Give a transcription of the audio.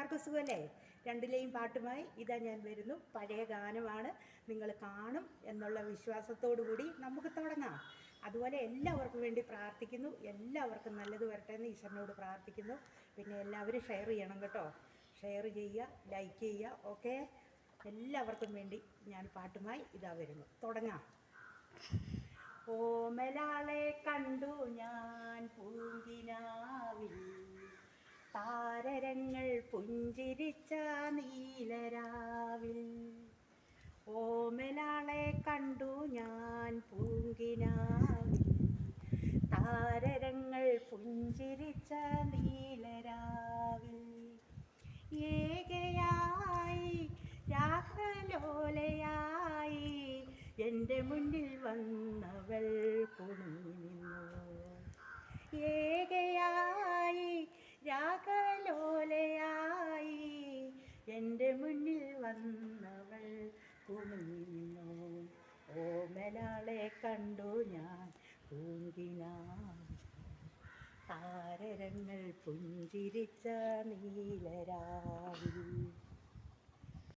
എല്ലാവർക്കും സുഖമല്ലേ? രണ്ടിലെയും പാട്ടുമായി ഇതാ ഞാൻ വരുന്നു. പഴയ ഗാനമാണ്, നിങ്ങൾ കാണും എന്നുള്ള വിശ്വാസത്തോടു കൂടി നമുക്ക് തുടങ്ങാം. അതുപോലെ എല്ലാവർക്കും വേണ്ടി പ്രാർത്ഥിക്കുന്നു. എല്ലാവർക്കും നല്ലത് വരട്ടെ എന്ന് ഈശ്വരനോട് പ്രാർത്ഥിക്കുന്നു. പിന്നെ എല്ലാവരും ഷെയർ ചെയ്യണം കേട്ടോ. ഷെയർ ചെയ്യുക, ലൈക്ക് ചെയ്യുക. ഓക്കെ, എല്ലാവർക്കും വേണ്ടി ഞാൻ പാട്ടുമായി ഇതാ വരുന്നു. തുടങ്ങാം. ഓമലാളെ കണ്ടു ഞാൻ പൂങ്കിനാവിൽ, താരരങ്ങൾ പുഞ്ചിരിച്ച നീലരാവിൽ. ഓമലാളെ കണ്ടു ഞാൻ പൂങ്കിനാവിൽ, താരരങ്ങൾ പുഞ്ചിരിച്ച നീലരാവിൽ. ഏകയായി രാഗലോലയായി എൻ്റെ മുന്നിൽ വന്നവൾ കുണുങ്ങി നിന്നു. ഏകയായി രാഗലോലയായി എൻ്റെ മുന്നിൽ വന്നവൾ കുണുങ്ങി നിന്നു. ഓമലാളെ കണ്ടു ഞാൻ പൂങ്കിനാവിൽ, താരരങ്ങൾ പുഞ്ചിരിച്ച നീലരാവിൽ.